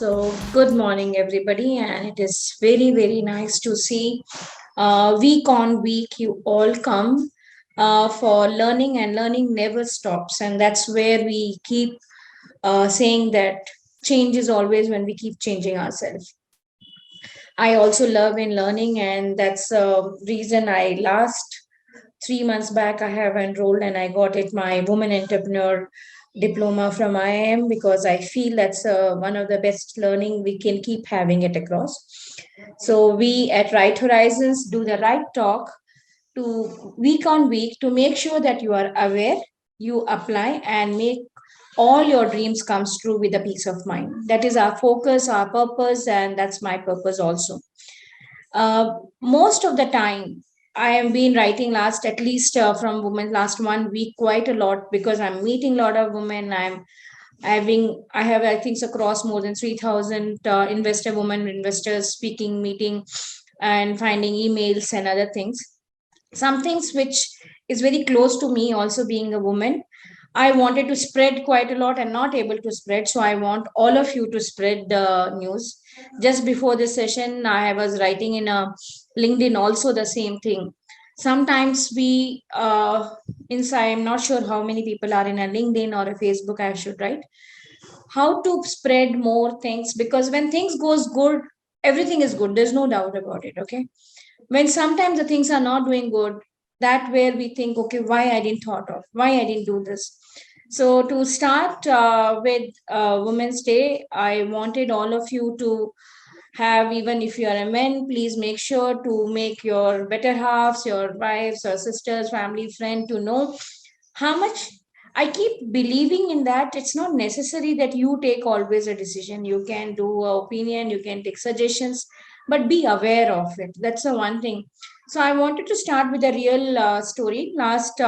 Good morning, everybody, and it is very, very nice to see week on week you all come for learning, and learning never stops. And that's where we keep saying that change is always when we keep changing ourselves. I also love in learning, and that's the reason I last 3 months back I have enrolled and I got it my woman entrepreneur diploma from IIM because I feel that's one of the best learning we can keep having it across. So we at Right Horizons do the right talk to week on week to make sure that you are aware, you apply and make all your dreams comes true with a peace of mind. That is our focus, our purpose, and that's my purpose also. Most of the time, I have been writing last at least from women last 1 week quite a lot because I'm meeting a lot of women. I have I think across more than 3,000 investor women investors speaking meeting and finding emails and other things. Some things which is very close to me also being a woman. I wanted to spread quite a lot and not able to spread. So I want all of you to spread the news. Just before this session, I was writing in a LinkedIn also the same thing. Sometimes we inside, I'm not sure how many people are in a LinkedIn or a Facebook, I should write. How to spread more things because when things goes good, everything is good. There's no doubt about it. Okay. When sometimes the things are not doing good, that where we think, okay, why I didn't thought of, why I didn't do this. So to start with Women's Day, I wanted all of you to have, even if you are a man, please make sure to make your better halves, your wives or sisters, family, friend to know how much. I keep believing in that it's not necessary that you take always a decision. You can do a opinion, you can take suggestions, but be aware of it. That's the one thing. So I wanted to start with a real story. Last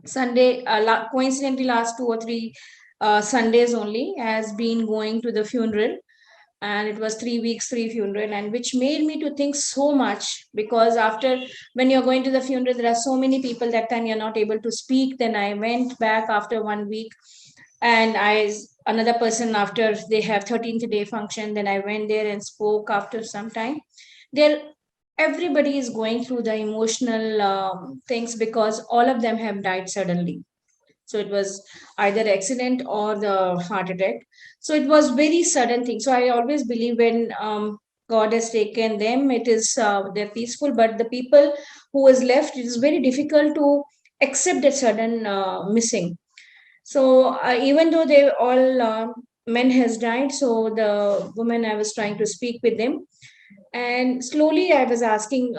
Sunday, coincidentally last 2 or 3 Sundays only has been going to the funeral, and it was 3 weeks, three funeral, and which made me to think so much because after, when you're going to the funeral, there are so many people that time you're not able to speak. Then I went back after 1 week, and another person after they have 13th day function. Then I went there and spoke after some time. There, everybody is going through the emotional things because all of them have died suddenly. So it was either accident or the heart attack. So it was very sudden thing. So I always believe when God has taken them, it is they're peaceful, but the people who is left, it is very difficult to accept that sudden missing. So even though they all men has died, so the woman, I was trying to speak with them, and slowly I was asking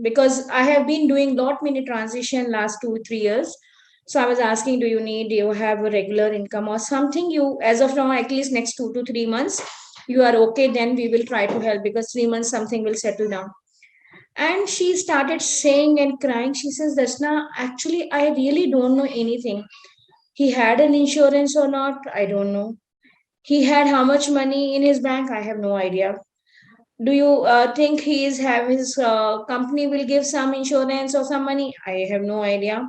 because I have been doing lot many transition last 2 3 years. So I was asking, do you have a regular income or something, you as of now at least next 2 to 3 months you are okay, then we will try to help because 3 months something will settle down. And she started saying and crying. She says, Dasna, actually I really don't know anything. He had an insurance or not, I don't know. He had how much money in his bank, I have no idea. Do you think he is have his company will give some insurance or some money? I have no idea.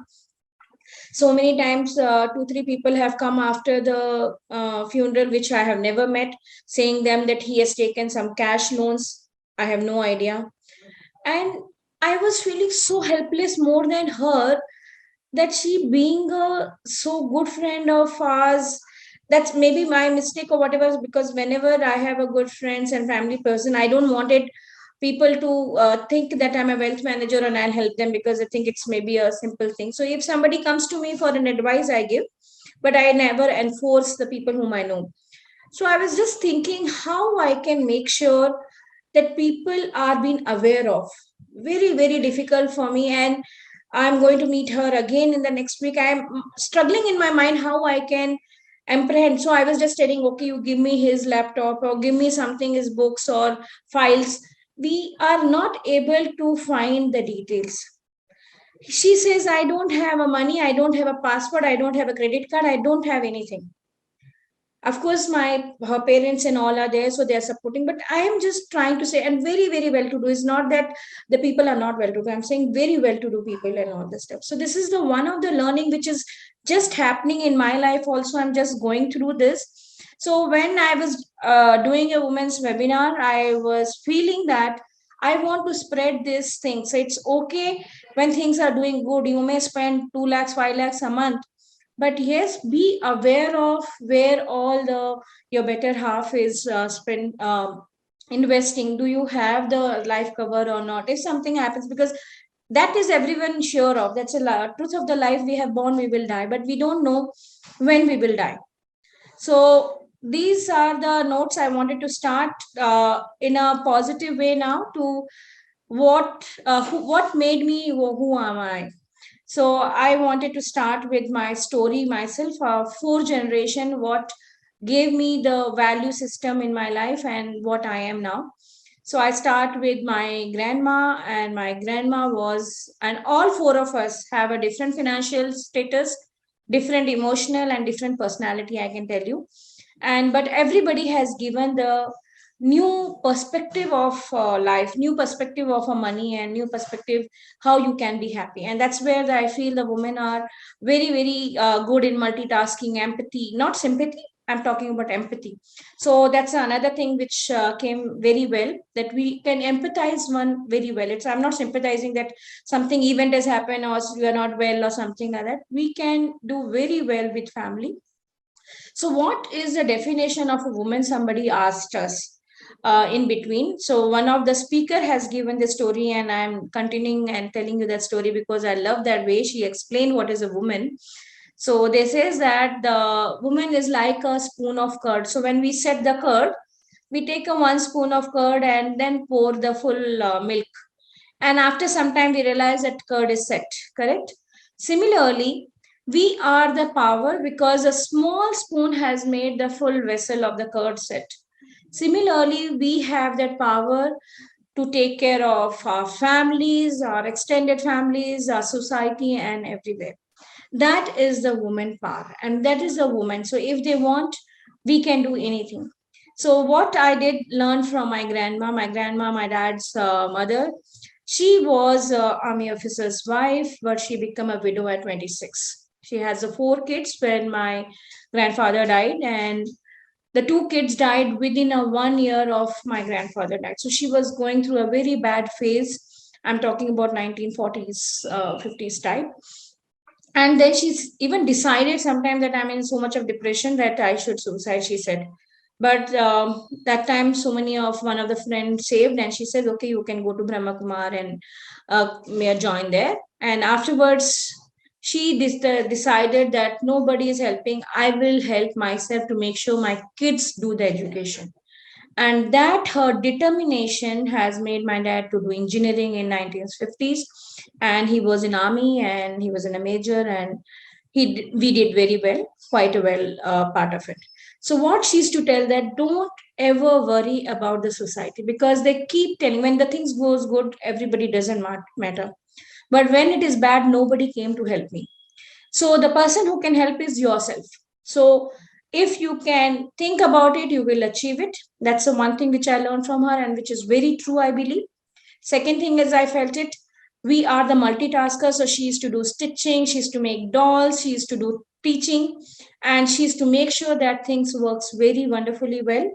So many times 2 3 people have come after the funeral which I have never met, saying them that he has taken some cash loans. I have no idea. And I was feeling so helpless more than her, that she being a so good friend of ours, that's maybe my mistake or whatever, because whenever I have a good friends and family person, I don't want it people to think that I'm a wealth manager and I'll help them, because I think it's maybe a simple thing. So if somebody comes to me for an advice, I give, but I never enforce the people whom I know. So I was just thinking how I can make sure that people are being aware of. Very, very difficult for me. And I'm going to meet her again in the next week. I'm struggling in my mind how I can apprehend. So I was just telling, okay, you give me his laptop or give me something, his books or files. We are not able to find the details. She says, I don't have a money, I don't have a passport, I don't have a credit card, I don't have anything. Of course my her parents and all are there, so they are supporting, but I am just trying to say, and very, very well to do, is not that the people are not well to do, I'm saying very well to do people and all this stuff. So this is the one of the learning which is just happening in my life also. I'm just going through this. So when I was doing a women's webinar, I was feeling that I want to spread this thing. So it's okay when things are doing good. You may spend 2 lakhs, 5 lakhs a month, but yes, be aware of where all the your better half is spent investing. Do you have the life cover or not? If something happens, because that is everyone sure of. That's a truth of the life. We have born, we will die, but we don't know when we will die. So these are the notes I wanted to start in a positive way now to what made me who am I. So I wanted to start with my story myself, four generation, what gave me the value system in my life and what I am now. So I start with my grandma, and my grandma was, and all four of us have a different financial status, different emotional, and different personality, I can tell you. And but everybody has given the new perspective of life, new perspective of money, and new perspective how you can be happy. And that's where I feel the women are very, very good in multitasking, empathy, not sympathy. I'm talking about empathy. So that's another thing which came very well, that we can empathize one very well. It's I'm not sympathizing that something event has happened or you are not well or something like that. We can do very well with family. So, what is the definition of a woman? Somebody asked us in between. So, one of the speaker has given the story, and I'm continuing and telling you that story because I love that way she explained what is a woman. So, they says that the woman is like a spoon of curd. So, when we set the curd, we take a one spoon of curd and then pour the full milk. And after some time, we realize that curd is set. Correct. Similarly, we are the power because a small spoon has made the full vessel of the curd set. Similarly, we have that power to take care of our families, our extended families, our society, and everywhere. That is the woman power, and that is the woman. So, if they want, we can do anything. So, what I did learn from my grandma, my dad's mother, she was army officer's wife, but she became a widow at 26. She has four kids when my grandfather died, and the two kids died within a 1 year of my grandfather died. So she was going through a very bad phase. I'm talking about 1940s, 50s type. And then she's even decided sometime that I'm in so much of depression that I should suicide, she said. But that time, so many of one of the friends saved, and she said, "Okay, you can go to Brahma Kumar and may join there." And afterwards, she decided that nobody is helping. I will help myself to make sure my kids do the education. And that her determination has made my dad to do engineering in 1950s, and he was in army and he was in a major, and we did very well, quite a well part of it. So what she's to tell that don't ever worry about the society, because they keep telling when the things goes good everybody doesn't matter, but when it is bad nobody came to help me. So the person who can help is yourself. So if you can think about it, you will achieve it. That's the one thing which I learned from her and which is very true, I believe. Second thing is I felt it. We are the multitaskers. So she used to do stitching, she used to make dolls, she used to do teaching, and she used to make sure that things works very wonderfully well.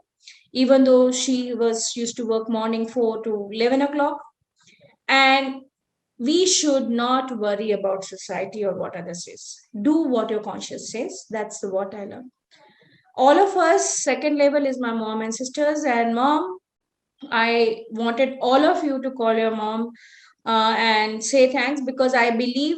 Even though she was used to work morning 4 to 11 o'clock, and we should not worry about society or what others says. Do what your conscience says. That's the what I learned. All of us, second level is my mom and sisters. And mom, I wanted all of you to call your mom and say thanks, because I believe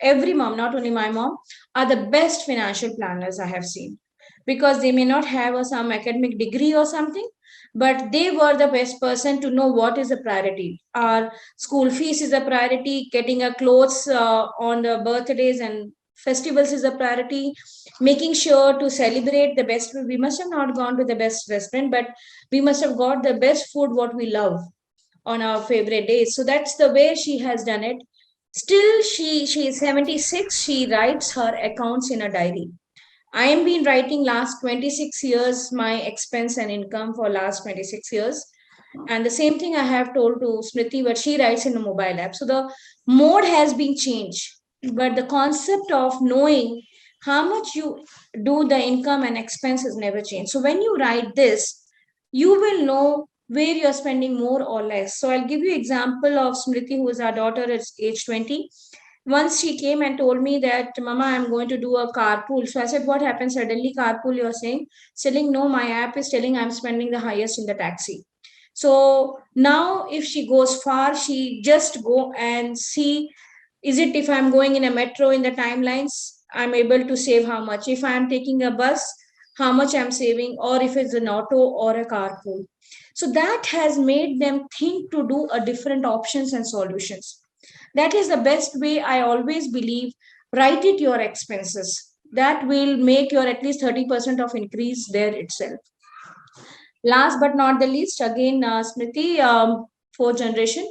every mom, not only my mom, are the best financial planners I have seen. Because they may not have some academic degree or something, but they were the best person to know what is the priority. Our school fees is a priority, getting a clothes on the birthdays and festivals is a priority, making sure to celebrate the best food. We must have not gone to the best restaurant, but we must have got the best food what we love on our favorite days. So that's the way she has done it. Still, she is 76. She writes her accounts in a diary. I am been writing last 26 years my expense and income for last 26 years. And the same thing I have told to Smriti, but she writes in a mobile app. So the mode has been changed. But the concept of knowing how much you do, the income and expenses never change. So when you write this, you will know where you're spending more or less. So I'll give you example of Smriti, who is our daughter at age 20. Once she came and told me that, Mama, I'm going to do a carpool. So I said, what happened suddenly? Carpool, you're saying? Selling, no, my app is telling I'm spending the highest in the taxi. So now if she goes far, she just go and see, is it if I'm going in a metro in the timelines, I'm able to save how much. If I'm taking a bus, how much I'm saving, or if it's an auto or a carpool. So that has made them think to do a different options and solutions. That is the best way. I always believe, write it your expenses. That will make your at least 30% of increase there itself. Last but not the least, again, Smriti, fourth generation,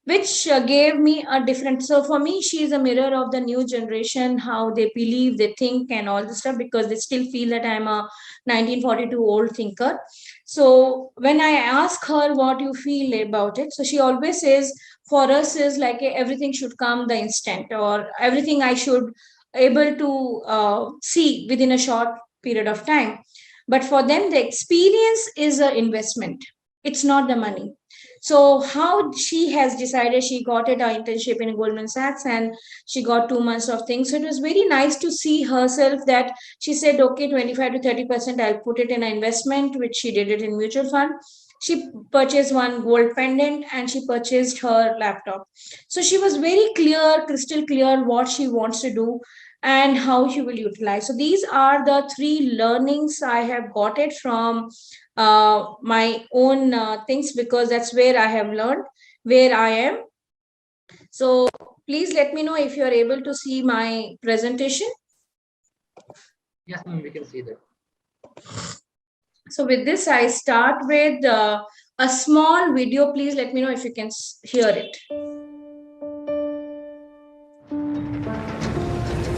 which gave me a different. So for me, she is a mirror of the new generation, how they believe, they think, and all this stuff, because they still feel that I'm a 1942 old thinker. So when I ask her what you feel about it, so she always says, for us is like everything should come the instant, or everything I should able to see within a short period of time. But for them, the experience is an investment. It's not the money. So how she has decided, she got it an internship in Goldman Sachs, and she got 2 months of things. So it was very nice to see herself that she said, okay, 25 to 30%, I'll put it in an investment, which she did it in mutual fund. She purchased one gold pendant and she purchased her laptop. So she was very clear, crystal clear what she wants to do and how she will utilize. So these are the three learnings I have got it from my own things, because that's where I have learned where I am. So please let me know if you are able to see my presentation. Yes, ma'am, we can see that. So with this, I start with a small video. Please let me know if you can hear it.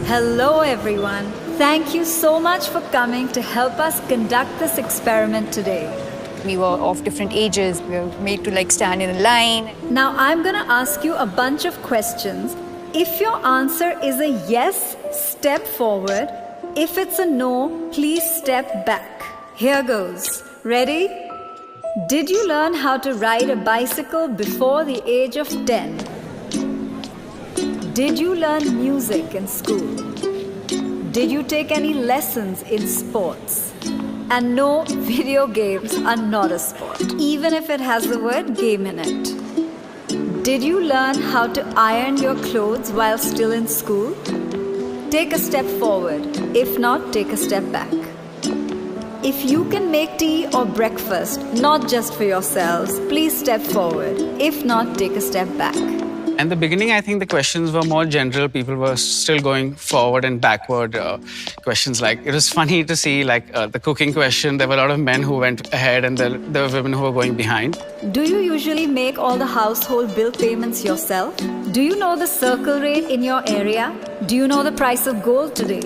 Hello everyone. Thank you so much for coming to help us conduct this experiment today. We were of different ages. We were made to like stand in a line. Now I'm gonna ask you a bunch of questions. If your answer is a yes, step forward. If it's a no, please step back. Here goes. Ready? Did you learn how to ride a bicycle before the age of 10? Did you learn music in school? Did you take any lessons in sports? And no, video games are not a sport, even if it has the word game in it. Did you learn how to iron your clothes while still in school? Take a step forward. If not, take a step back. If you can make tea or breakfast, not just for yourselves, please step forward. If not, take a step back. In the beginning, I think the questions were more general. People were still going forward and backward. Questions like, it was funny to see like the cooking question. There were a lot of men who went ahead and there were women who were going behind. Do you usually make all the household bill payments yourself? Do you know the circle rate in your area? Do you know the price of gold today?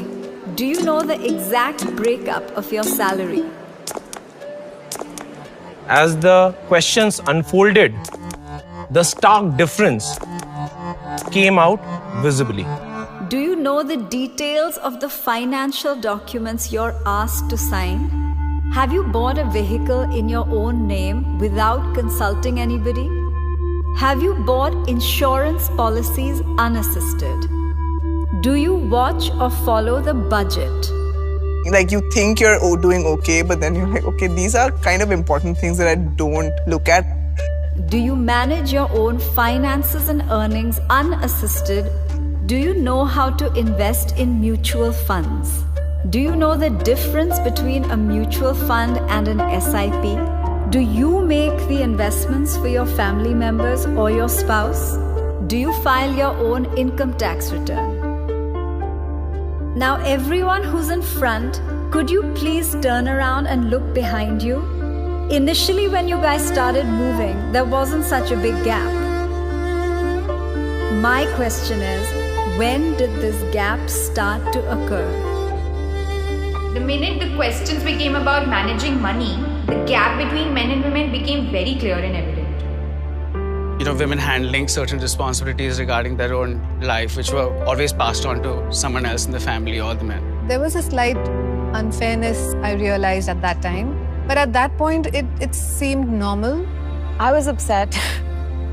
Do you know the exact breakup of your salary? As the questions unfolded, the stark difference came out visibly. Do you know the details of the financial documents you're asked to sign? Have you bought a vehicle in your own name without consulting anybody? Have you bought insurance policies unassisted? Do you watch or follow the budget? Like you think you're doing okay, but then you're like, okay, these are kind of important things that I don't look at. Do you manage your own finances and earnings unassisted? Do you know how to invest in mutual funds? Do you know the difference between a mutual fund and an SIP? Do you make the investments for your family members or your spouse? Do you file your own income tax return? Now everyone who's in front, could you please turn around and look behind you? Initially, when you guys started moving, there wasn't such a big gap. My question is, when did this gap start to occur? The minute the questions became about managing money, the gap between men and women became very clear and evident. You know, women handling certain responsibilities regarding their own life, which were always passed on to someone else in the family or the men. There was a slight unfairness I realized at that time. But at that point, it seemed normal. I was upset.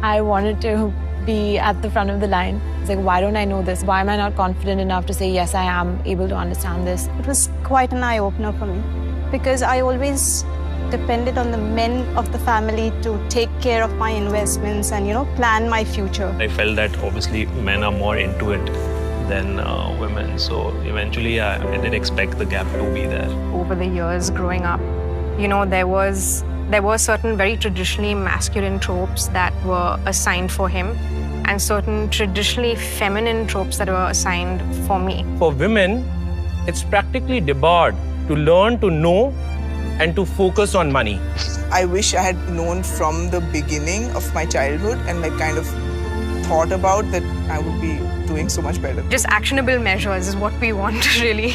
I wanted to be at the front of the line. It's like, why don't I know this? Why am I not confident enough to say, yes, I am able to understand this? It was quite an eye-opener for me because I always depended on the men of the family to take care of my investments and, plan my future. I felt that obviously men are more into it than women. So eventually I did expect the gap to be there. Over the years growing up, there were certain very traditionally masculine tropes that were assigned for him and certain traditionally feminine tropes that were assigned for me. For women, it's practically debarred to learn to know and to focus on money. I wish I had known from the beginning of my childhood and kind of thought about that I would be doing so much better. Just actionable measures is what we want, really.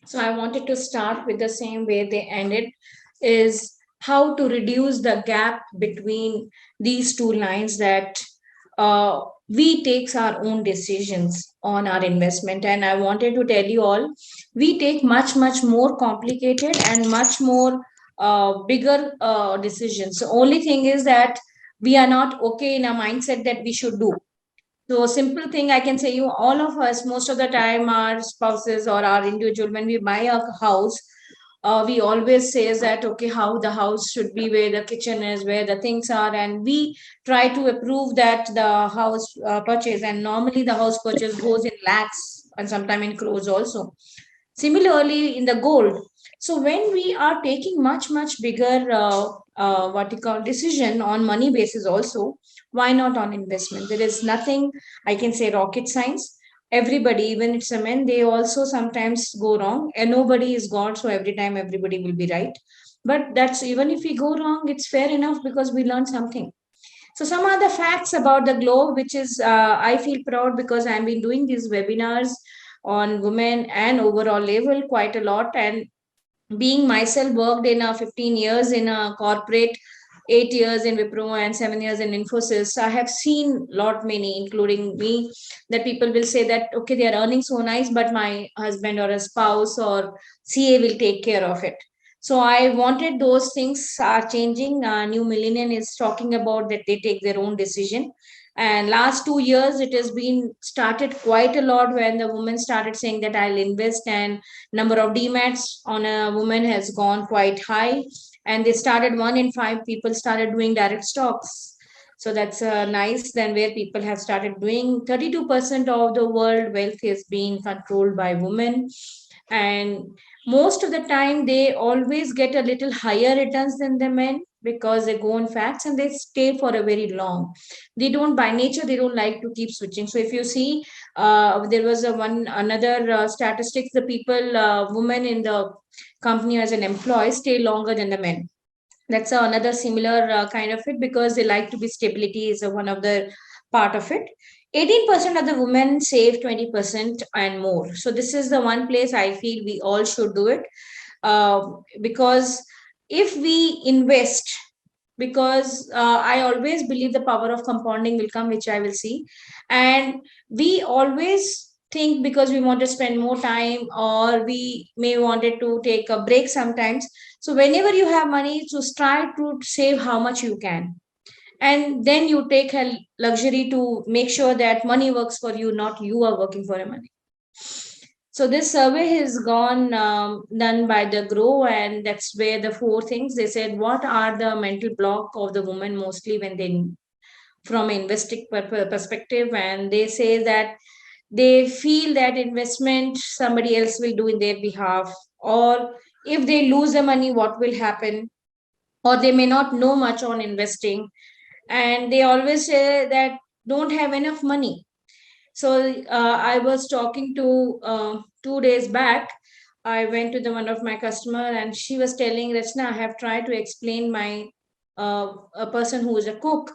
So I wanted to start with the same way they ended, is how to reduce the gap between these two lines, that we takes our own decisions on our investment. And I wanted to tell you all, we take much, much more complicated and much more bigger decisions. The only thing is that we are not okay in our mindset that we should do. So simple thing I can say you, all of us, most of the time, our spouses or our individual, when we buy a house, we always say that, okay, how the house should be, where the kitchen is, where the things are, and we try to approve that the house purchase. And normally the house purchase goes in lakhs and sometimes in crores also. Similarly, in the gold. So when we are taking much, much bigger decision on money basis also, why not on investment? There is nothing, I can say, rocket science. Everybody, even it's a men, they also sometimes go wrong, and nobody is God, so every time everybody will be right. But that's, even if we go wrong, it's fair enough because we learn something. So some other facts about the globe, which is, I feel proud because I've been doing these webinars on women and overall level quite a lot. And being myself worked in 15 years in a corporate, 8 years in Wipro and 7 years in Infosys, I have seen many, including me, that people will say that, okay, they are earning so nice, but my husband or a spouse or CA will take care of it. So I wanted those things are changing. New Millennium is talking about that they take their own decision. And last 2 years, it has been started quite a lot when the women started saying that I'll invest, and number of DMATs on a woman has gone quite high. And they started 1 in 5 people started doing direct stocks. So that's nice. Then where people have started doing, 32% of the world wealth is being controlled by women. And most of the time, they always get a little higher returns than the men because they go on facts and they stay for a very long. They don't, by nature, they don't like to keep switching. So if you see, there was another statistics, the people, women in the company as an employee stay longer than the men. That's another similar kind of it, because they like to be stability is one of the part of it. 18% of the women save 20% and more. So this is the one place I feel we all should do it, because if we invest, because I always believe the power of compounding will come, which I will see. And we always think because we want to spend more time, or we may wanted to take a break sometimes. So whenever you have money, just try to save how much you can. And then you take a luxury to make sure that money works for you, not you are working for a money. So this survey has gone done by the Grow, and that's where the 4 things they said, what are the mental block of the woman mostly when they, from investing perspective, and they say that they feel that investment somebody else will do in their behalf, or if they lose the money, what will happen, or they may not know much on investing, and they always say that don't have enough money. So I was talking to 2 days back, I went to one of my customer, and she was telling, Rachna, I have tried to explain my a person who is a cook,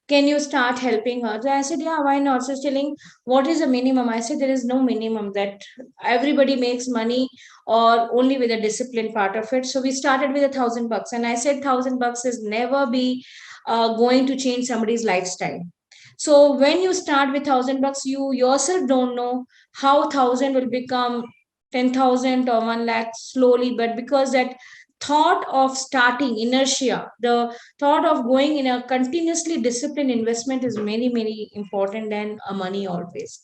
can you start helping her? So I said, yeah, why not? So she's telling, what is the minimum? I said, there is no minimum, that everybody makes money or only with a discipline part of it. So we started with $1,000. And I said, $1,000 is never be going to change somebody's lifestyle. So when you start with $1,000, you yourself don't know how 1,000 will become 10,000 or 1 lakh slowly. But because that thought of starting, inertia, the thought of going in a continuously disciplined investment is many, many important than money always.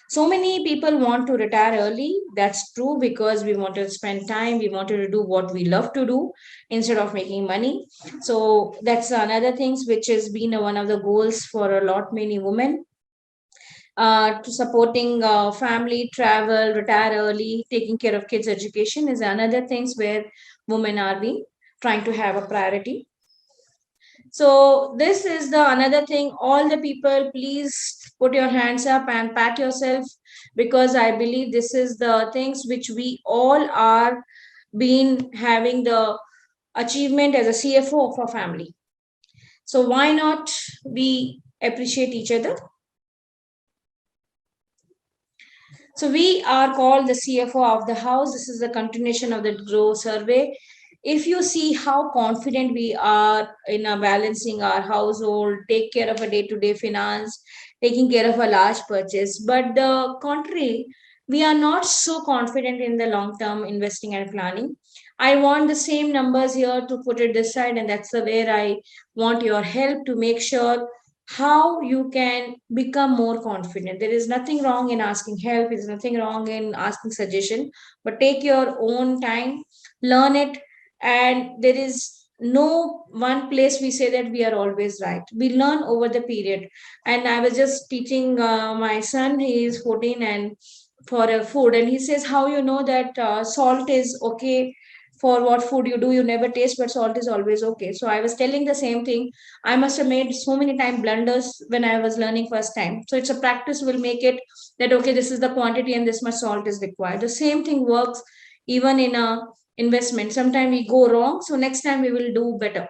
So many people want to retire early. That's true, because we want to spend time, we wanted to do what we love to do instead of making money. So that's another things which has been one of the goals for a lot many women. To supporting family, travel, retire early, taking care of kids' education is another things where women are being trying to have a priority. So this is the another thing. All the people, please put your hands up and pat yourself, because I believe this is the things which we all are been having the achievement as a CFO of a family. So why not we appreciate each other? So we are called the CFO of the house. This is the continuation of the GROW survey. If you see how confident we are in balancing our household, take care of a day-to-day finance, taking care of a large purchase, but the contrary, we are not so confident in the long-term investing and planning. I want the same numbers here to put it this side, and that's where I want your help to make sure how you can become more confident. There is nothing wrong in asking help, there's nothing wrong in asking suggestion, but take your own time, learn it, and there is no one place we say that we are always right. We learn over the period. And I was just teaching my son, he is 14, and for a food, and he says, how you know that salt is okay for what food you do, you never taste, but salt is always okay. So I was telling the same thing. I must have made so many time blunders when I was learning first time. So it's a practice will make it that, okay, this is the quantity and this much salt is required. The same thing works even in a investment. Sometimes we go wrong, so next time we will do better.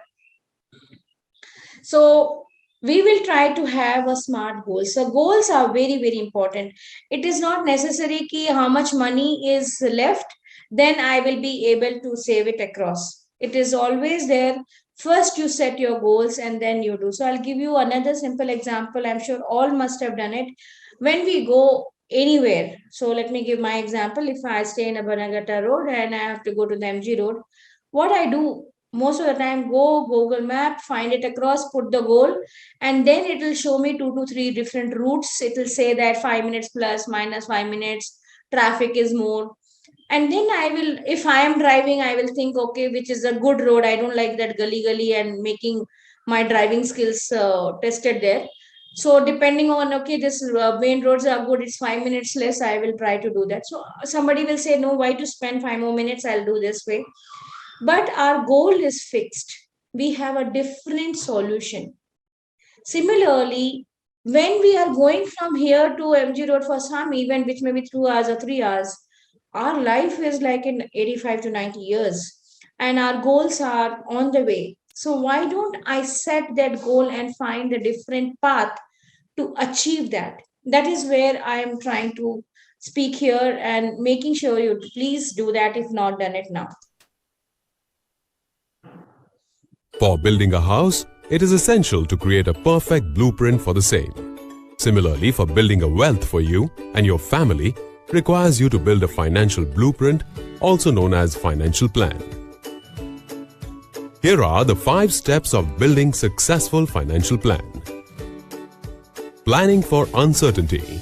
So we will try to have a smart goals. So goals are very, very important. It is not necessary ki how much money is left, then I will be able to save it across. It is always there. First, you set your goals and then you do. So I'll give you another simple example. I'm sure all must have done it. When we go anywhere, so let me give my example. If I stay in a Banagata road and I have to go to the MG road, what I do most of the time, go Google Map, find it across, put the goal, and then it will show me 2 to 3 different routes. It will say that 5 minutes plus, minus 5 minutes, traffic is more. And then I will, if I am driving, I will think, okay, which is a good road. I don't like that gully and making my driving skills tested there. So depending on, okay, this main roads are good, it's 5 minutes less, I will try to do that. So somebody will say, no, why to spend 5 more minutes? I'll do this way. But our goal is fixed. We have a different solution. Similarly, when we are going from here to MG Road for some event, which may be 2 hours or 3 hours, our life is like in 85 to 90 years and our goals are on the way. So why don't I set that goal and find a different path to achieve that? That is where I am trying to speak here and making sure you please do that if not done it now. For building a house, it is essential to create a perfect blueprint for the same. Similarly, for building a wealth for you and your family, requires you to build a financial blueprint, also known as financial plan. Here are the 5 steps of building successful financial plan. Planning for uncertainty.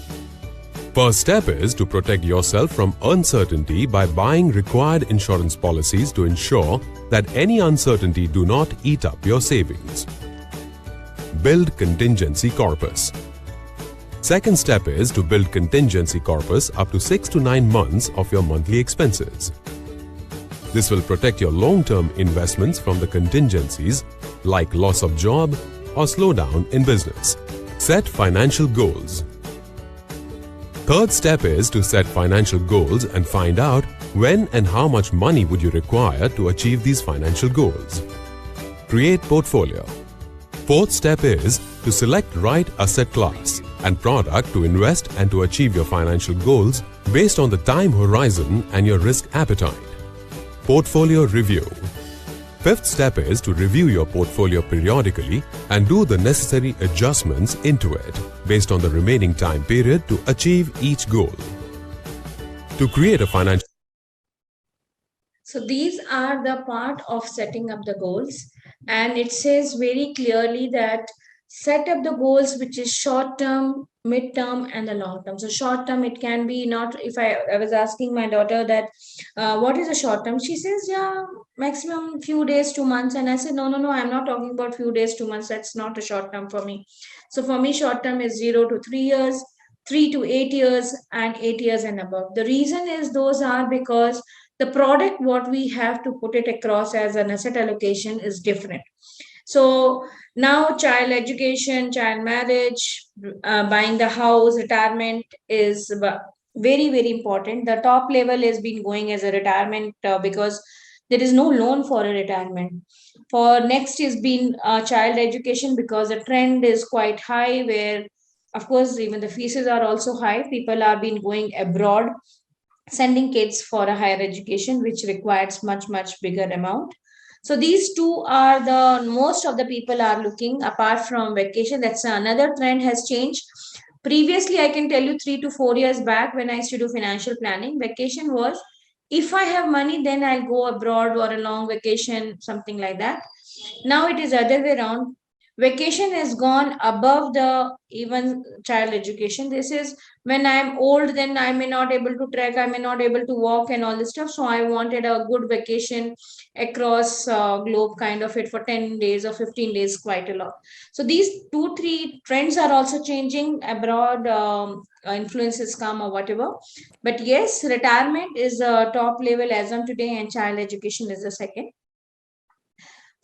First step is to protect yourself from uncertainty by buying required insurance policies to ensure that any uncertainty do not eat up your savings. Build contingency corpus. Second step is to build contingency corpus up to 6 to 9 months of your monthly expenses. This will protect your long-term investments from the contingencies like loss of job or slowdown in business. Set financial goals. Third step is to set financial goals and find out when and how much money would you require to achieve these financial goals. Create portfolio. Fourth step is to select right asset class and product to invest and to achieve your financial goals based on the time horizon and your risk appetite. Portfolio review. Fifth step is to review your portfolio periodically and do the necessary adjustments into it based on the remaining time period to achieve each goal. To create a financial So these are the part of setting up the goals, and it says very clearly that set up the goals which is short term, mid term, and the long term. So short term, it can be not. If I was asking my daughter that what is a short term, she says yeah, maximum few days, 2 months, and I said no, I'm not talking about few days, 2 months. That's not a short term for me. So for me, short term is 0 to 3 years. 3 to 8 years and 8 years and above. The reason is those are because the product what we have to put it across as an asset allocation is different. So now child education, child marriage, buying the house, retirement is very, very important. The top level has been going as a retirement because there is no loan for a retirement. For next is been child education because the trend is quite high where of course even the fees are also high. People are been going abroad sending kids for a higher education which requires much bigger amount. So these two are the most of the people are looking. Apart from vacation, that's another trend has changed. Previously I can tell you 3 to 4 years back when I used to do financial planning, vacation was if I have money then I'll go abroad or a long vacation, something like that. Now it is other way around. Vacation has gone above the even child education. This is when I'm old, then I may not able to trek, I may not able to walk and all this stuff. So I wanted a good vacation across globe kind of it for 10 days or 15 days, quite a lot. So these 2 3 trends are also changing abroad. Influences come or whatever, but yes, retirement is a top level as on today and child education is the second.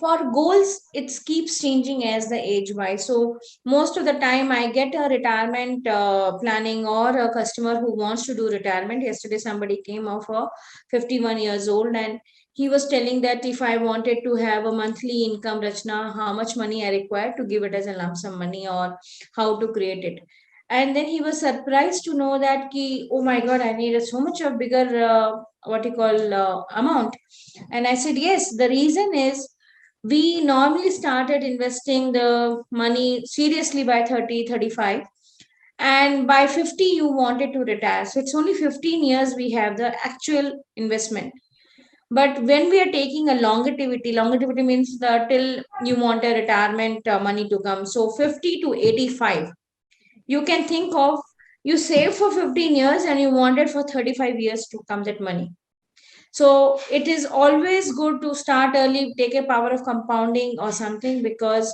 For goals it keeps changing as the age wise. So most of the time I get a retirement planning or a customer who wants to do retirement. Yesterday somebody came of a 51 years old and he was telling that if I wanted to have a monthly income, Rachna, how much money I require to give it as a lump sum money or how to create it. And then he was surprised to know that ki, oh my god, I needed so much of bigger what you call amount. And I said yes, the reason is we normally started investing the money seriously by 30 35, and by 50 you wanted to retire, so it's only 15 years we have the actual investment. But when we are taking a longevity means that till you want a retirement money to come, so 50 to 85 you can think of, you save for 15 years and you wanted for 35 years to come that money. So it is always good to start early, take a power of compounding or something, because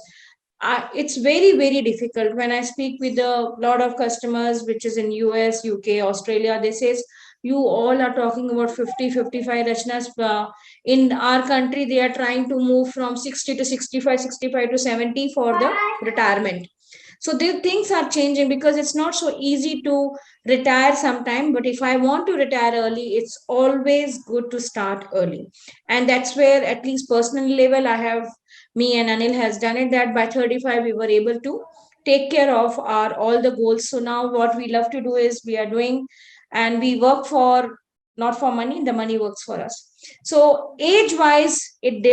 it's very difficult. When I speak with a lot of customers, which is in US, UK, Australia, they says you all are talking about 50, 55 Rachnas. In our country, they are trying to move from 60 to 65, 65 to 70 for the retirement. So the things are changing because it's not so easy to retire sometime. But if I want to retire early, it's always good to start early. And that's where, at least personal level, I have, me and Anil has done it, that by 35 we were able to take care of our all the goals. So now what we love to do is we are doing, and we work for, not for money, the money works for us. So age wise it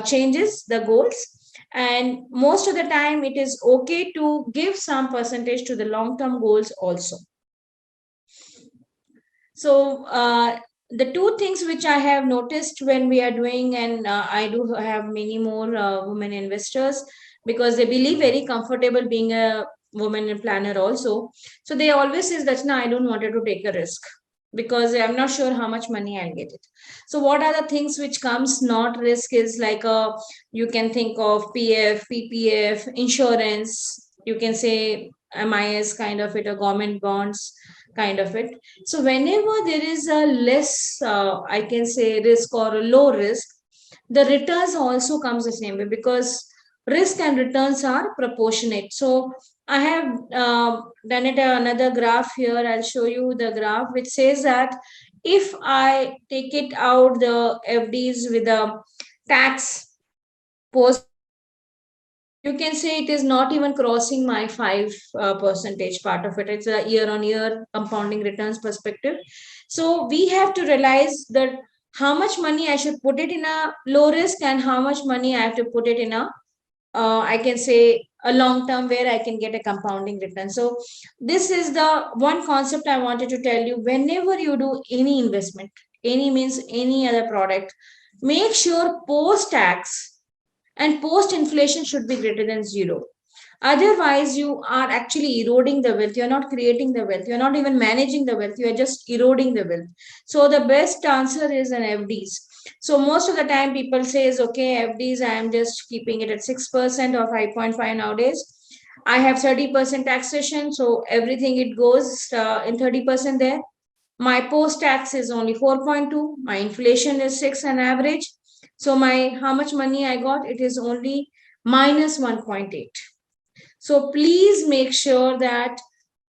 changes the goals, and most of the time it is okay to give some percentage to the long term goals also. So the two things which I have noticed when we are doing, and I do have many more women investors, because they believe very comfortable being a woman planner also. So they always says that no, I don't want to take a risk because I'm not sure how much money I'll get it. So what are the things which comes not risk is like you can think of PF, PPF, insurance, you can say MIS kind of it, or government bonds kind of it. So whenever there is a less, I can say risk or a low risk, the returns also comes the same way, because risk and returns are proportionate. So I have done it another graph here. I'll show you the graph which says that if I take it out the FDs with a tax post, you can say it is not even crossing my 5% part of it. It's a year on year compounding returns perspective. So we have to realize that how much money I should put it in a low risk and how much money I have to put it in a I can say a long term where I can get a compounding return. So this is the one concept I wanted to tell you. Whenever you do any investment, any means any other product, make sure post tax and post inflation should be greater than zero. Otherwise, you are actually eroding the wealth. You're not creating the wealth. You're not even managing the wealth. You're just eroding the wealth. So the best answer is an FDs. So most of the time people says, okay, FDs, I am just keeping it at 6% or 5.5 nowadays. I have 30% taxation. So everything it goes in 30% there. My post tax is only 4.2. My inflation is 6 on average. So my how much money I got, it is only minus 1.8. So please make sure that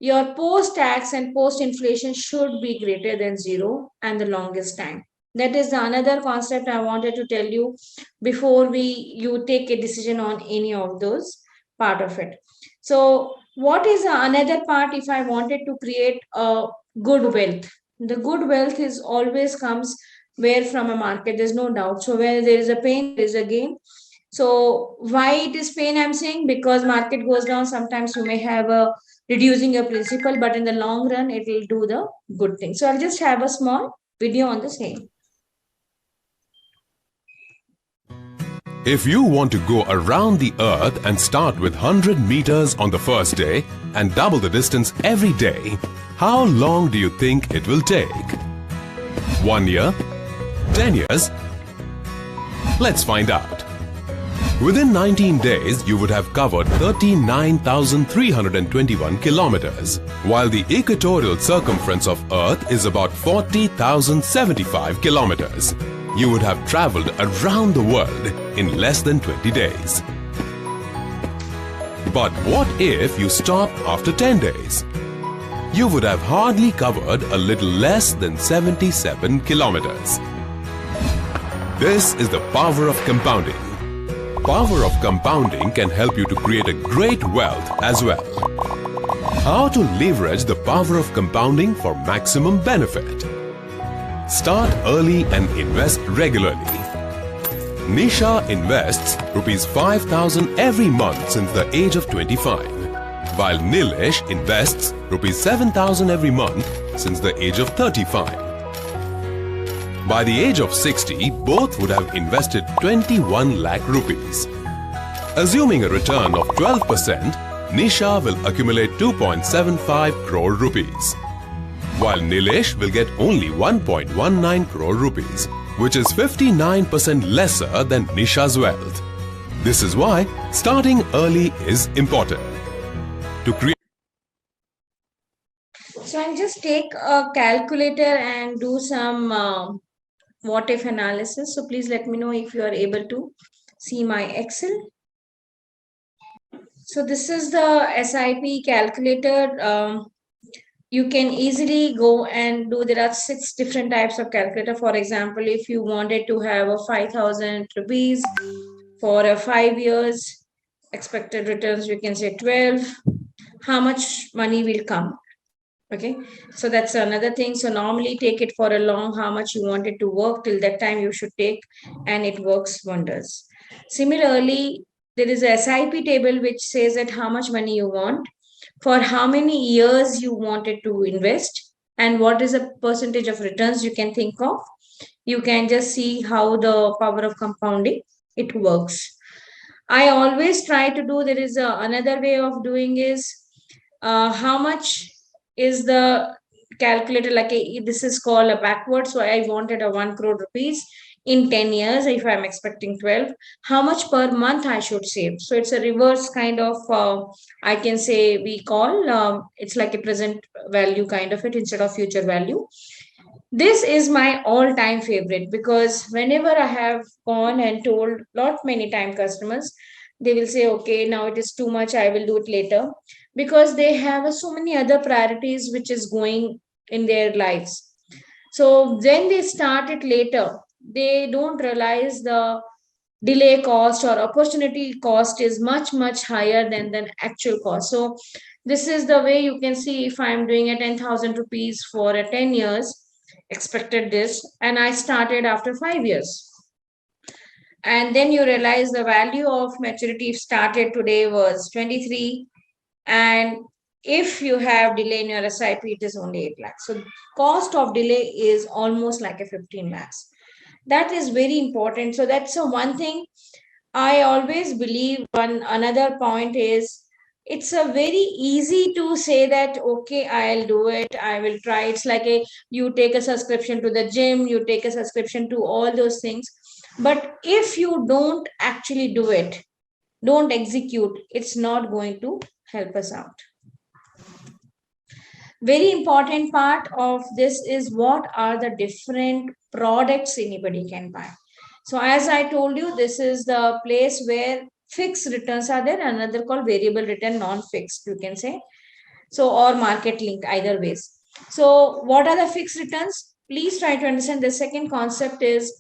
your post tax and post inflation should be greater than zero and the longest time. That is the another concept I wanted to tell you before you take a decision on any of those part of it. So what is another part if I wanted to create a good wealth? The good wealth is always comes where from a market, there's no doubt. So where there is a pain, there is a gain. So why it is pain I'm saying? Because market goes down, sometimes you may have a reducing your principal, but in the long run, it will do the good thing. So I'll just have a small video on the same. If you want to go around the earth and start with 100 meters on the first day and double the distance every day, how long do you think it will take? 1 year? 10 years? Let's find out. Within 19 days, you would have covered 39,321 kilometers, while the equatorial circumference of Earth is about 40,075 kilometers. You would have traveled around the world in less than 20 days. But what if you stop after 10 days? You would have hardly covered a little less than 77 kilometers. This is the power of compounding. Power of compounding can help you to create a great wealth as well. How to leverage the power of compounding for maximum benefit? Start early and invest regularly. Nisha invests rupees 5,000 every month since the age of 25, while Nilesh invests rupees 7,000 every month since the age of 35. By the age of 60, both would have invested 21 lakh rupees. Assuming a return of 12%, Nisha will accumulate 2.75 crore rupees, while Nilesh will get only 1.19 crore rupees, which is 59% lesser than Nisha's wealth. This is why starting early is important. To create So I'll just take a calculator and do some what if analysis. So please let me know if you are able to see my Excel. So this is the SIP calculator. You can easily go and do, there are 6 different types of calculator. For example, if you wanted to have a 5,000 rupees for a 5 years, expected returns, you can say 12, how much money will come? Okay, so that's another thing. So normally take it for a long, how much you want it to work till that time you should take, and it works wonders. Similarly, there is a SIP table which says that how much money you want, for how many years you wanted to invest, and what is a percentage of returns you can think of. You can just see how the power of compounding, it works. I always try to do, there is another way of doing is how much is the calculator, like this is called a backward. So I wanted a 1 crore rupees in 10 years. If I'm expecting 12, how much per month I should save? So it's a reverse kind of, I can say we call, it's like a present value kind of it instead of future value. This is my all-time favorite because whenever I have gone and told many time customers, they will say, okay, now it is too much, I will do it later, because they have so many other priorities which is going in their lives. So when they start it later, they don't realize the delay cost or opportunity cost is much, much higher than the actual cost. So this is the way you can see if I'm doing a 10,000 rupees for a 10 years, expected this, and I started after 5 years. And then you realize the value of maturity started today was 23, and if you have delay in your SIP, it is only 8 lakhs. So cost of delay is almost like a 15 lakhs. That is very important. So that's the one thing I always believe. Another point is, it's a very easy to say that, okay, I'll do it, I will try. It's like you take a subscription to the gym, you take a subscription to all those things. But if you don't actually do it, don't execute, it's not going to help us out. Very important part of this is what are the different products anybody can buy. So as I told you, this is the place where fixed returns are there, another called variable return, non-fixed, you can say. So, or market link, either ways. So what are the fixed returns? Please try to understand. The second concept is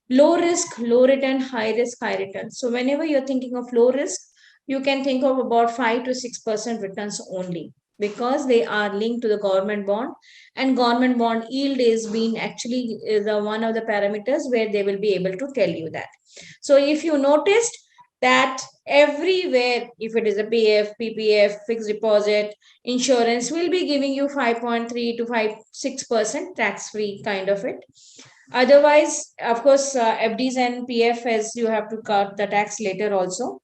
low risk, low return, high risk, high return. So whenever you're thinking of low risk, you can think of about 5 to 6% returns only, because they are linked to the government bond, and government bond yield is being actually the one of the parameters where they will be able to tell you that. So if you noticed that everywhere, if it is a PF, PPF, fixed deposit, insurance, will be giving you 5.3 to 6% tax-free kind of it. Otherwise, of course, FDs and PF, as you have to cut the tax later also.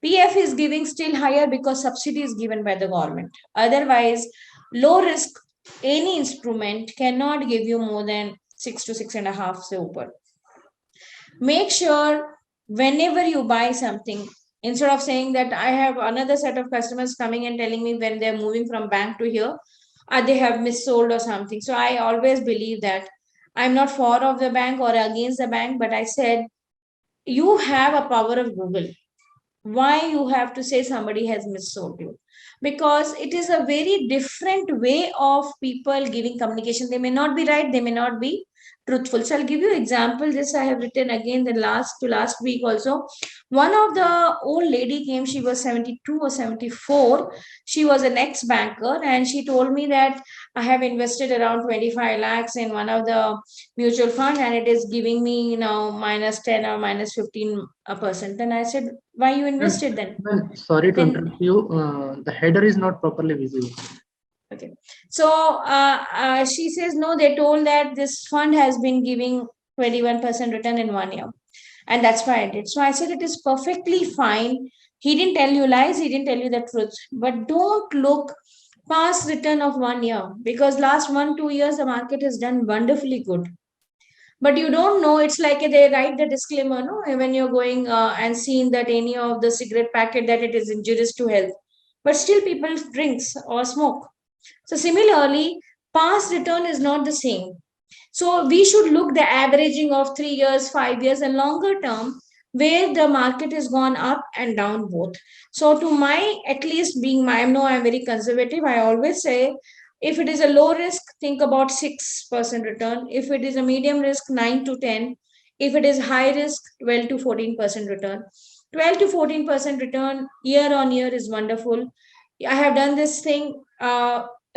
PF is giving still higher because subsidy is given by the government. Otherwise, low risk, any instrument cannot give you more than 6 to 6.5 super. Make sure whenever you buy something, instead of saying that I have another set of customers coming and telling me when they're moving from bank to here, they have missold or something. So I always believe that I'm not for of the bank or against the bank, but I said, you have a power of Google. Why you have to say somebody has missold you? Because it is a very different way of people giving communication. They may not be right, they may not be truthful. So I'll give you example. This I have written again the last week also. One of the old lady came, she was 72 or 74. She was an ex-banker, and she told me that I have invested around 25 lakhs in one of the mutual fund, and it is giving me now minus 10 or minus 15%. And I said, why you invested then? Sorry to interrupt you. The header is not properly visible. Okay. So she says, no, they told that this fund has been giving 21% return in 1 year. And that's why I did. So I said, it is perfectly fine. He didn't tell you lies. He didn't tell you the truth. But don't look past return of 1 year, because last 1-2 years, the market has done wonderfully good. But you don't know. It's like they write the disclaimer, no, when you're going and seeing that any of the cigarette packet that it is injurious to health. But still people drinks or smoke. So similarly, past return is not the same. So we should look the averaging of 3 years, 5 years, and longer term, where the market has gone up and down both. So to my, at least being my, I'm very conservative. I always say, if it is a low risk, think about 6% return. If it is a medium risk, 9 to 10. If it is high risk, 12 to 14% return. 12 to 14% return year on year is wonderful. I have done this thing,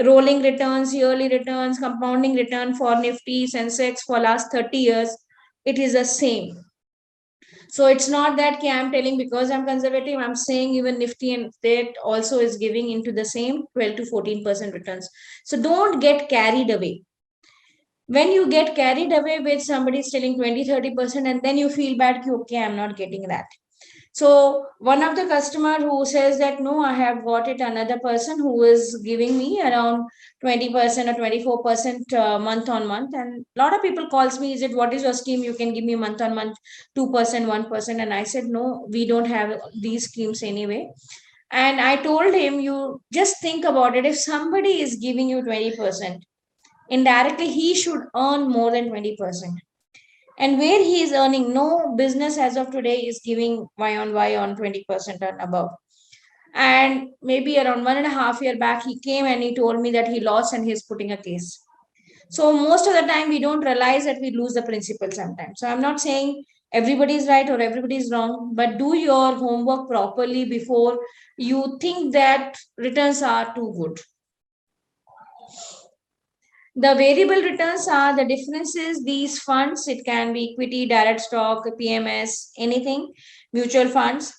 rolling returns, yearly returns, compounding return for Nifty, Sensex for last 30 years. It is the same. So it's not that I'm telling because I'm conservative, I'm saying even Nifty and that also is giving into the same 12 to 14% returns. So don't get carried away. When you get carried away with somebody telling 20-30% and then you feel bad, okay, I'm not getting that. So one of the customer who says that, no, I have got it, another person who is giving me around 20% or 24% month on month. And a lot of people calls me, what is your scheme? You can give me month on month, 2%, 1%. And I said, no, we don't have these schemes anyway. And I told him, you just think about it. If somebody is giving you 20%, indirectly, he should earn more than 20%. And where he is earning, no business as of today is giving Y on 20% and above. And maybe around 1.5 years back, he came and he told me that he lost and he's putting a case. So most of the time, we don't realize that we lose the principle sometimes. So I'm not saying everybody is right or everybody is wrong, but do your homework properly before you think that returns are too good. The variable returns are the differences. These funds, it can be equity, direct stock, PMS, anything, mutual funds.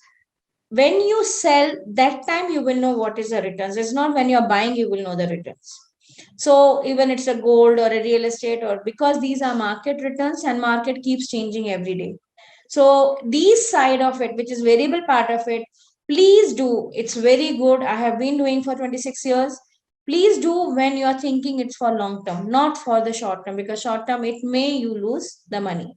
When you sell, that time you will know what is the returns. It's not when you're buying, you will know the returns. So even it's a gold or a real estate, or because these are market returns and market keeps changing every day. So these side of it, which is variable part of it, please do. It's very good. I have been doing for 26 years. Please do when you are thinking it's for long term, not for the short term, because short term it may you lose the money.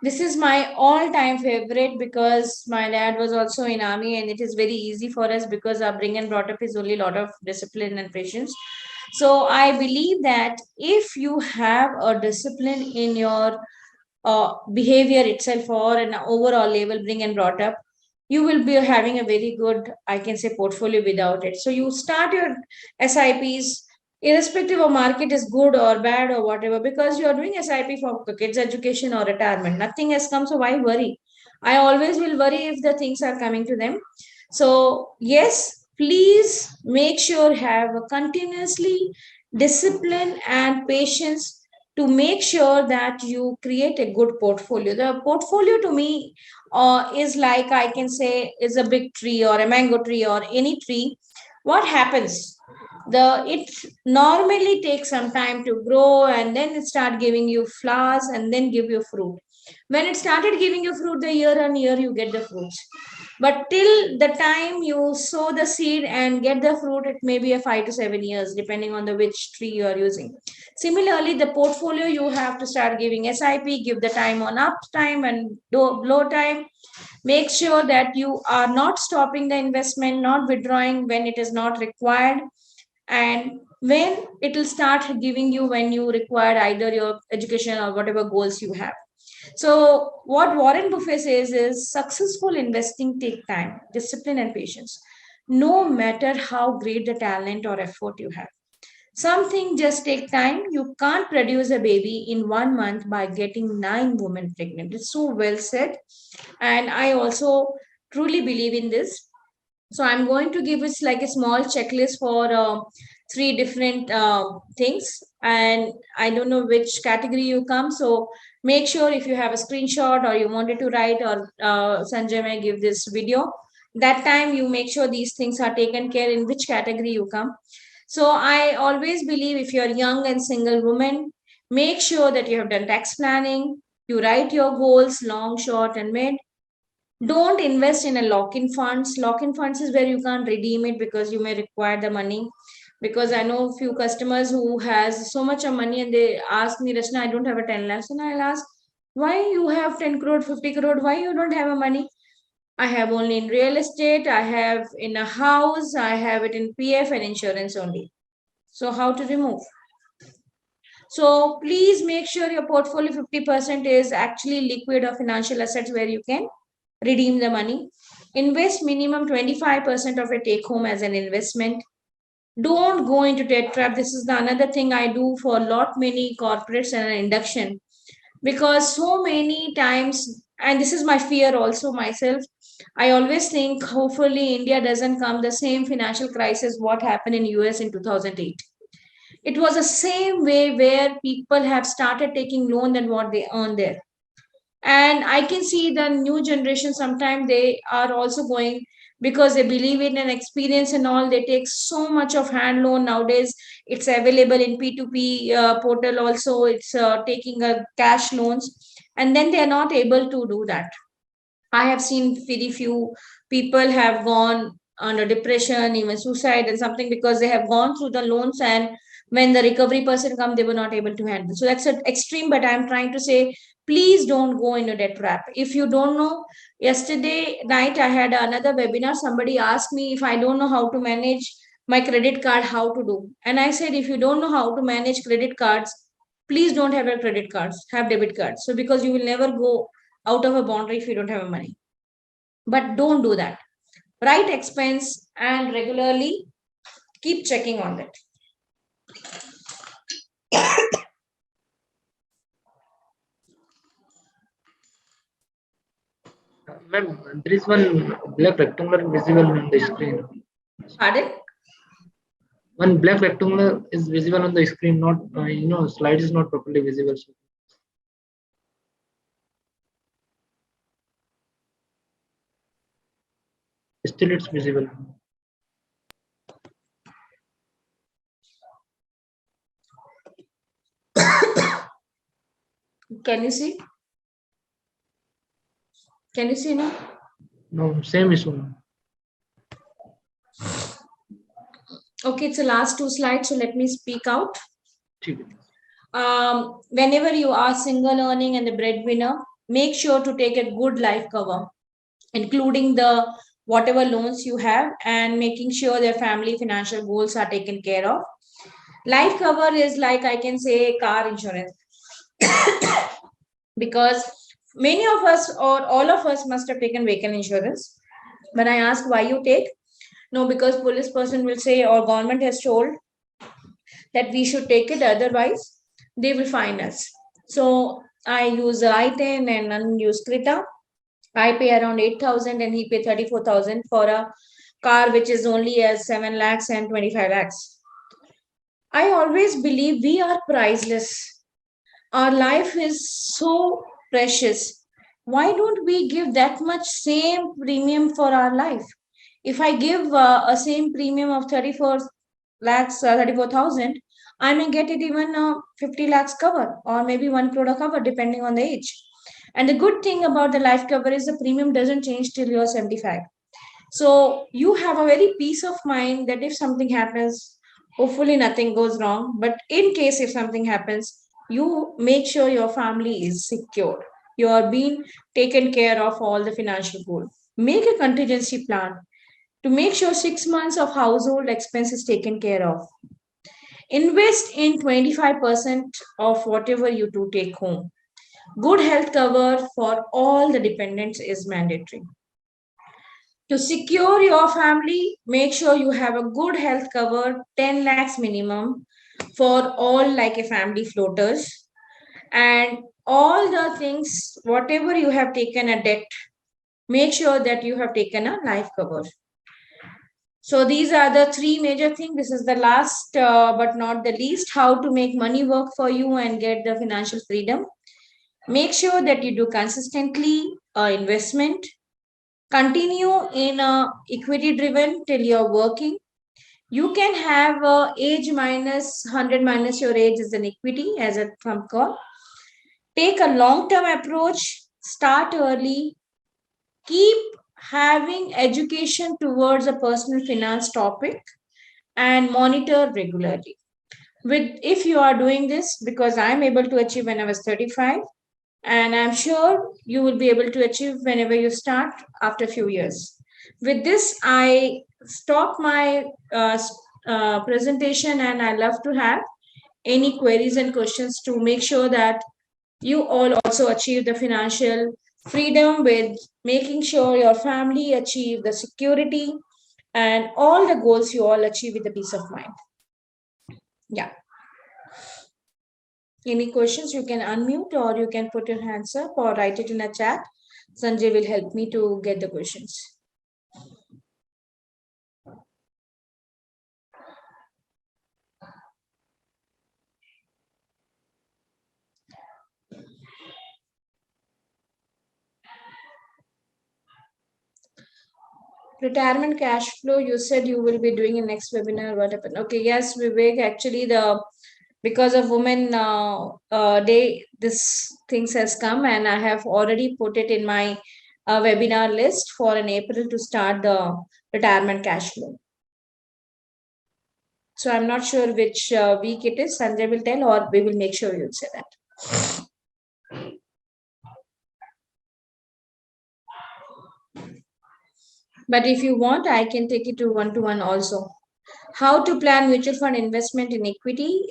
This is my all-time favorite because my dad was also in army, and it is very easy for us because our bring and brought up is only a lot of discipline and patience. So I believe that if you have a discipline in your behavior itself or an overall level bring and brought up, you will be having a very good, I can say, portfolio without it. So you start your SIPs irrespective of market is good or bad or whatever, because you are doing SIP for kids education or retirement. Nothing has come, so why worry? I always will worry if the things are coming to them. So yes, please make sure have a continuously discipline and patience to make sure that you create a good portfolio. The portfolio to me is like, I can say, is a big tree or a mango tree or any tree. What happens? It normally takes some time to grow, and then it start giving you flowers and then give you fruit. When it started giving you fruit, the year on year you get the fruits. But till the time you sow the seed and get the fruit, it may be a 5 to 7 years, depending on the which tree you are using. Similarly, the portfolio you have to start giving SIP, give the time on up time and low time. Make sure that you are not stopping the investment, not withdrawing when it is not required, and when it will start giving you when you require either your education or whatever goals you have. So what Warren Buffett says is successful investing take time, discipline and patience, no matter how great the talent or effort you have. Something just take time. You can't produce a baby in 1 month by getting 9 women pregnant. It's so well said, and I also truly believe in this. So I'm going to give it like a small checklist for 3 different things, and I don't know which category you come. So make sure if you have a screenshot or you wanted to write, or Sanjay may give this video. That time you make sure these things are taken care in which category you come. So I always believe if you're young and single woman, make sure that you have done tax planning. You write your goals, long, short, and mid. Don't invest in a lock-in funds. Lock-in funds is where you can't redeem it because you may require the money. Because I know a few customers who has so much of money and they ask me, Rachna, I don't have a 10 lakhs. And I'll ask, why you have 10 crore, 50 crore? Why you don't have a money? I have only in real estate. I have in a house. I have it in PF and insurance only. So how to remove? So please make sure your portfolio 50% is actually liquid or financial assets where you can redeem the money. Invest minimum 25% of your take home as an investment. Don't go into debt trap. This is the another thing I do for a lot many corporates and an induction, because so many times, and this is my fear also myself, I always think hopefully India doesn't come the same financial crisis what happened in US in 2008. It was the same way where people have started taking loan than what they earn there. And I can see the new generation sometimes they are also going, because they believe in an experience and all, they take so much of hand loan nowadays. It's available in P2P portal also. It's taking a cash loans, and then they are not able to do that. I have seen very few people have gone under depression, even suicide and something, because they have gone through the loans, and when the recovery person come, they were not able to handle. So that's an extreme, but I'm trying to say, please don't go into debt trap. If you don't know, yesterday night I had another webinar. Somebody asked me if I don't know how to manage my credit card, how to do. And I said, if you don't know how to manage credit cards, please don't have a credit cards, have debit cards. So because you will never go out of a boundary if you don't have money. But don't do that. Write expense and regularly keep checking on that. Ma'am, there is one black rectangular visible on the screen. Pardon? One black rectangle is visible on the screen, not slide is not properly visible. So still it's visible. Can you see? Can you see now? No, same issue. Okay, it's the last two slides, so let me speak out. Okay. Whenever you are single earning and the breadwinner, make sure to take a good life cover, including the whatever loans you have, and making sure their family financial goals are taken care of. Life cover is like, I can say, car insurance. Because many of us or all of us must have taken vehicle insurance. When I ask why you take, no, because police person will say or government has told that we should take it, otherwise they will fine us. So I use I-10 and unused Krita. I pay around 8,000 and he pay 34,000 for a car which is only as 7 lakhs and 25 lakhs. I always believe we are priceless. Our life is so precious. Why don't we give that much same premium for our life? If I give a same premium of 34 lakhs, 34,000, I may get it even 50 lakhs cover or maybe 1 crore cover depending on the age. And the good thing about the life cover is the premium doesn't change till you're 75. So you have a very peace of mind that if something happens, hopefully nothing goes wrong. But in case if something happens, you make sure your family is secure. You are being taken care of all the financial goal. Make a contingency plan to make sure 6 months of household expenses taken care of. Invest in 25% of whatever you do take home. Good health cover for all the dependents is mandatory. To secure your family, make sure you have a good health cover, 10 lakhs minimum for all like a family floaters. And all the things, whatever you have taken a debt, make sure that you have taken a life cover. So these are the three major things. This is the last but not the least, how to make money work for you and get the financial freedom. Make sure that you do consistently investment. Continue in equity driven till you're working. You can have age minus 100 minus your age is an equity as a thumb call. Take a long term approach, start early, keep having education towards a personal finance topic and monitor regularly. With if you are doing this, because I'm able to achieve when I was 35, and I'm sure you will be able to achieve whenever you start after a few years. With this, I stop my presentation, and I love to have any queries and questions to make sure that you all also achieve the financial freedom with making sure your family achieve the security and all the goals you all achieve with the peace of mind. Yeah. Any questions, you can unmute or you can put your hands up or write it in a chat. Sanjay will help me to get the questions. Retirement cash flow, you said you will be doing in next webinar. What happened? Okay, yes, Vivek, actually because of Women Day, this things has come and I have already put it in my webinar list for in April to start the retirement cash flow. So I'm not sure which week it is. Sanjay will tell, or we will make sure you'll say that. But if you want, I can take it to one-to-one also. How to plan mutual fund investment in equity.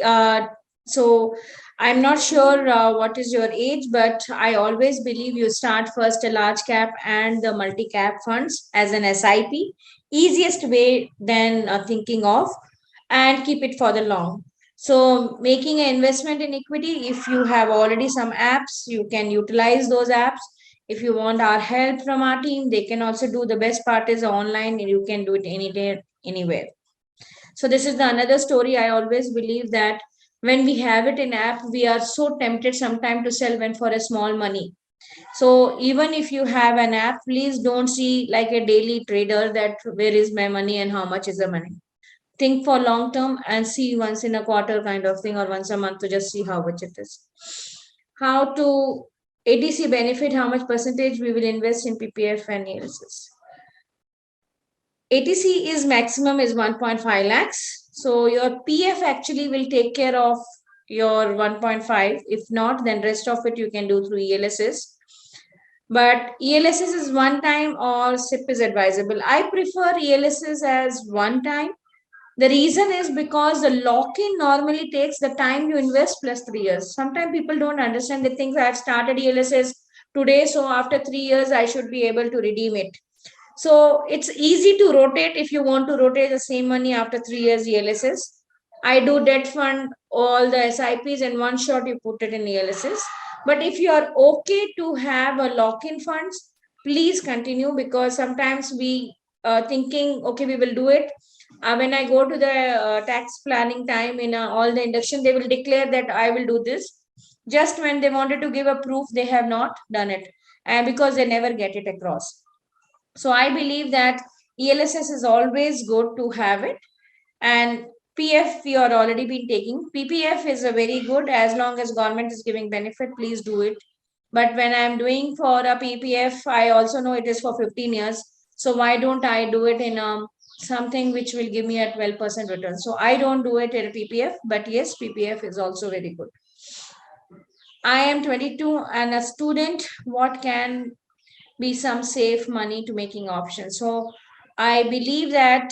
So I'm not sure what is your age, but I always believe you start first a large cap and the multi-cap funds as an SIP. Easiest way than thinking of, and keep it for the long. So making an investment in equity, if you have already some apps, you can utilize those apps. If you want our help from our team, they can also do. The best part is online, and you can do it any day, anywhere. So this is the another story. I always believe that when we have it in app, we are so tempted sometimes to sell when for a small money. So even if you have an app, please don't see like a daily trader that where is my money and how much is the money. Think for long term and see once in a quarter kind of thing or once a month to just see how much it is. How to ATC benefit, how much percentage we will invest in PPF and ELSS. ATC is maximum is 1.5 lakhs. So your PF actually will take care of your 1.5. If not, then rest of it you can do through ELSS. But ELSS is one time or SIP is advisable. I prefer ELSS as one time. The reason is because the lock-in normally takes the time you invest plus 3 years. Sometimes people don't understand. They think I've started ELSS today, so after 3 years, I should be able to redeem it. So it's easy to rotate if you want to rotate the same money after 3 years ELSS. I do debt fund, all the SIPs in one shot, you put it in ELSS. But if you are okay to have a lock-in funds, please continue because sometimes we thinking, okay, we will do it. When I go to the tax planning time in all the induction, they will declare that I will do this. Just when they wanted to give a proof, they have not done it. And because they never get it across. So I believe that ELSS is always good to have it. And PF you are already been taking. PPF is a very good as long as government is giving benefit, please do it. But when I'm doing for a PPF, I also know it is for 15 years. So why don't I do it in something which will give me a 12% return? So I don't do it in a PPF, but yes, PPF is also very good. I am 22 and a student. What can be some safe money to making options? So I believe that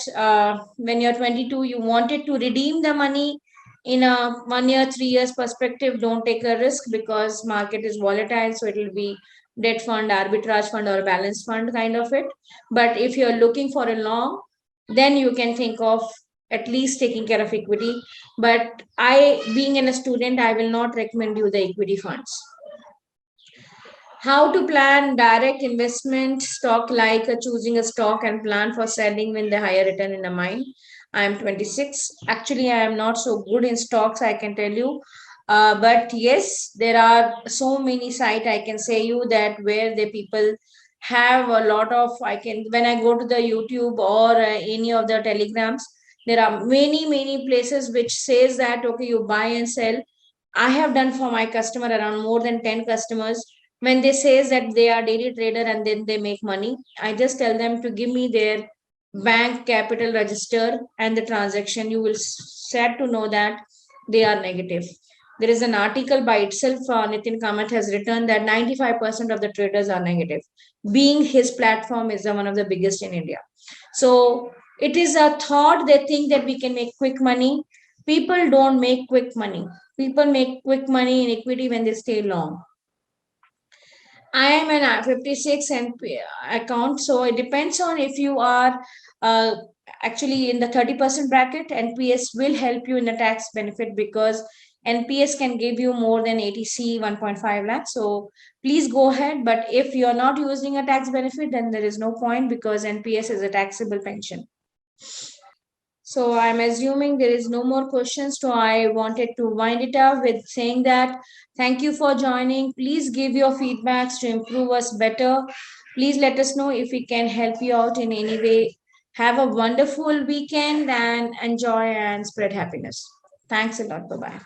when you're 22, you wanted to redeem the money in a 1 year, 3 years perspective. Don't take a risk because market is volatile. So it will be debt fund, arbitrage fund, or balance fund kind of it. But if you're looking for a long, then you can think of at least taking care of equity. But I, being a student, I will not recommend you the equity funds. How to plan direct investment stock, like choosing a stock and plan for selling when the higher return in the mind. I am 26. Actually, I am not so good in stocks, I can tell you. But yes, there are so many sites I can say you that where the people have a lot of, when I go to the YouTube or any of the telegrams, there are many places which says that, okay, you buy and sell. I have done for my customer around more than 10 customers. When they says that they are daily trader and then they make money, I just tell them to give me their bank capital register and the transaction. You will sad to know that they are negative. There is an article by itself, Nitin Kamath has written that 95% of the traders are negative, being his platform is one of the biggest in India. So it is a thought, they think that we can make quick money. People don't make quick money. People make quick money in equity when they stay long. I am an 56 and account, so it depends on if you are actually in the 30% bracket. NPS will help you in the tax benefit because NPS can give you more than ATC 1.5 lakhs. So please go ahead. But if you're not using a tax benefit, then there is no point because NPS is a taxable pension. So I'm assuming there is no more questions. So I wanted to wind it up with saying that thank you for joining. Please give your feedbacks to improve us better. Please let us know if we can help you out in any way. Have a wonderful weekend and enjoy and spread happiness. Thanks a lot. Bye-bye.